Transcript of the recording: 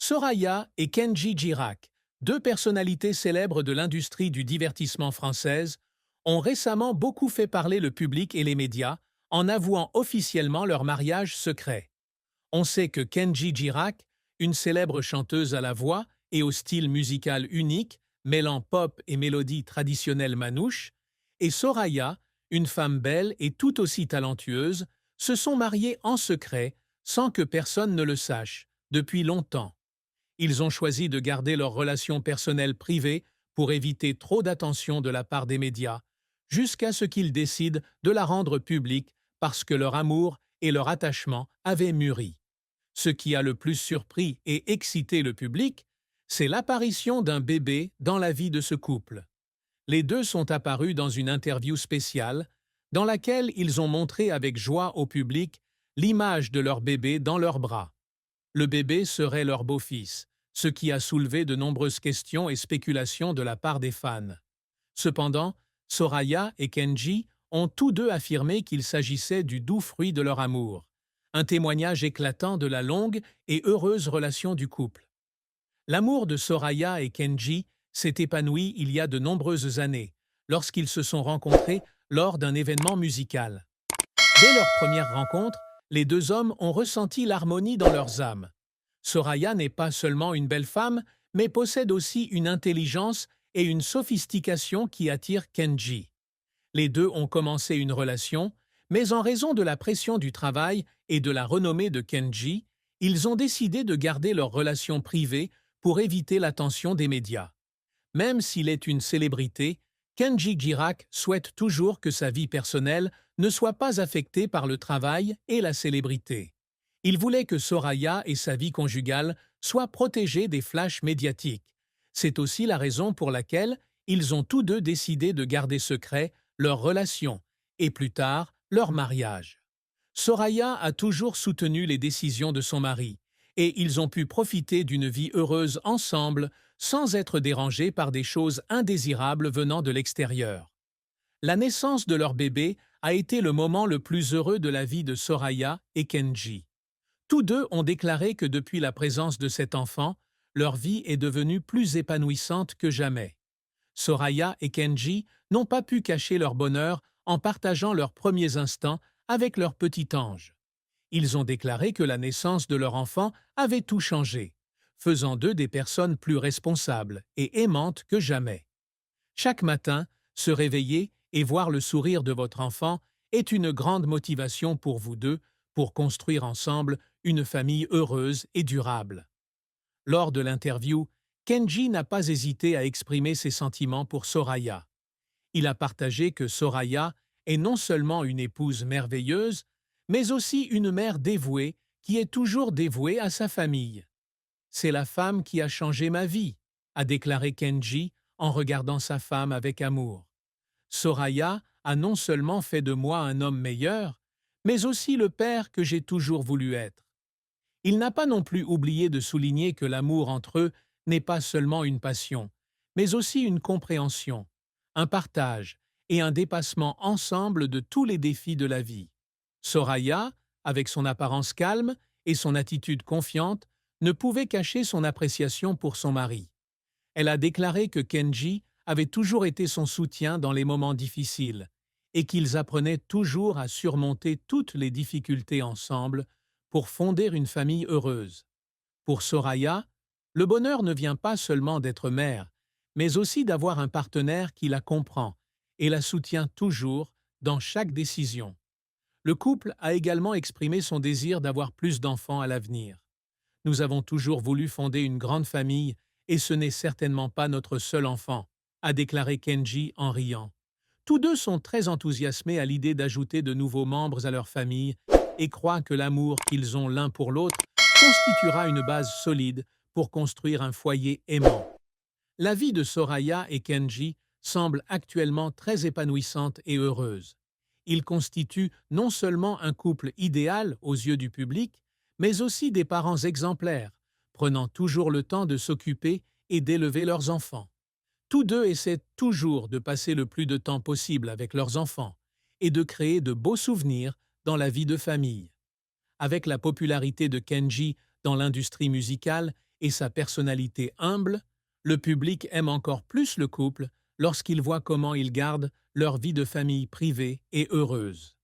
Soraya et Kenji Girac, deux personnalités célèbres de l'industrie du divertissement française, ont récemment beaucoup fait parler le public et les médias en avouant officiellement leur mariage secret. On sait que Kenji Girac, une célèbre chanteuse à la voix et au style musical unique, mêlant pop et mélodie traditionnelle manouche, et Soraya, une femme belle et tout aussi talentueuse, se sont mariés en secret, sans que personne ne le sache, depuis longtemps. Ils ont choisi de garder leur relation personnelle privée pour éviter trop d'attention de la part des médias, jusqu'à ce qu'ils décident de la rendre publique parce que leur amour et leur attachement avaient mûri. Ce qui a le plus surpris et excité le public, c'est l'apparition d'un bébé dans la vie de ce couple. Les deux sont apparus dans une interview spéciale, dans laquelle ils ont montré avec joie au public l'image de leur bébé dans leurs bras. Le bébé serait leur beau-fils, ce qui a soulevé de nombreuses questions et spéculations de la part des fans. Cependant, Soraya et Kenji ont tous deux affirmé qu'il s'agissait du doux fruit de leur amour, un témoignage éclatant de la longue et heureuse relation du couple. L'amour de Soraya et Kenji s'est épanoui il y a de nombreuses années, lorsqu'ils se sont rencontrés lors d'un événement musical. Dès leur première rencontre, les deux hommes ont ressenti l'harmonie dans leurs âmes. Soraya n'est pas seulement une belle femme, mais possède aussi une intelligence et une sophistication qui attirent Kenji. Les deux ont commencé une relation, mais en raison de la pression du travail et de la renommée de Kenji, ils ont décidé de garder leur relation privée pour éviter l'attention des médias. Même s'il est une célébrité, Kenji Girac souhaite toujours que sa vie personnelle ne soit pas affectée par le travail et la célébrité. Il voulait que Soraya et sa vie conjugale soient protégées des flashs médiatiques. C'est aussi la raison pour laquelle ils ont tous deux décidé de garder secret leur relation et plus tard leur mariage. Soraya a toujours soutenu les décisions de son mari et ils ont pu profiter d'une vie heureuse ensemble sans être dérangés par des choses indésirables venant de l'extérieur. La naissance de leur bébé a été le moment le plus heureux de la vie de Soraya et Kenji. Tous deux ont déclaré que depuis la présence de cet enfant, leur vie est devenue plus épanouissante que jamais. Soraya et Kenji n'ont pas pu cacher leur bonheur en partageant leurs premiers instants avec leur petit ange. Ils ont déclaré que la naissance de leur enfant avait tout changé, faisant d'eux des personnes plus responsables et aimantes que jamais. Chaque matin, se réveiller et voir le sourire de votre enfant est une grande motivation pour vous deux pour construire ensemble une famille heureuse et durable. Lors de l'interview, Kenji n'a pas hésité à exprimer ses sentiments pour Soraya. Il a partagé que Soraya est non seulement une épouse merveilleuse, mais aussi une mère dévouée qui est toujours dévouée à sa famille. C'est la femme qui a changé ma vie, a déclaré Kenji en regardant sa femme avec amour. Soraya a non seulement fait de moi un homme meilleur, mais aussi le père que j'ai toujours voulu être. Il n'a pas non plus oublié de souligner que l'amour entre eux n'est pas seulement une passion, mais aussi une compréhension, un partage et un dépassement ensemble de tous les défis de la vie. Soraya, avec son apparence calme et son attitude confiante, ne pouvait cacher son appréciation pour son mari. Elle a déclaré que Kenji avait toujours été son soutien dans les moments difficiles et qu'ils apprenaient toujours à surmonter toutes les difficultés ensemble pour fonder une famille heureuse. Pour Soraya, le bonheur ne vient pas seulement d'être mère, mais aussi d'avoir un partenaire qui la comprend et la soutient toujours dans chaque décision. Le couple a également exprimé son désir d'avoir plus d'enfants à l'avenir. Nous avons toujours voulu fonder une grande famille et ce n'est certainement pas notre seul enfant, a déclaré Kenji en riant. Tous deux sont très enthousiasmés à l'idée d'ajouter de nouveaux membres à leur famille et croient que l'amour qu'ils ont l'un pour l'autre constituera une base solide pour construire un foyer aimant. La vie de Soraya et Kenji semble actuellement très épanouissante et heureuse. Ils constituent non seulement un couple idéal aux yeux du public, mais aussi des parents exemplaires, prenant toujours le temps de s'occuper et d'élever leurs enfants. Tous deux essaient toujours de passer le plus de temps possible avec leurs enfants et de créer de beaux souvenirs dans la vie de famille. Avec la popularité de Kenji dans l'industrie musicale et sa personnalité humble, le public aime encore plus le couple lorsqu'il voit comment ils gardent leur vie de famille privée et heureuse.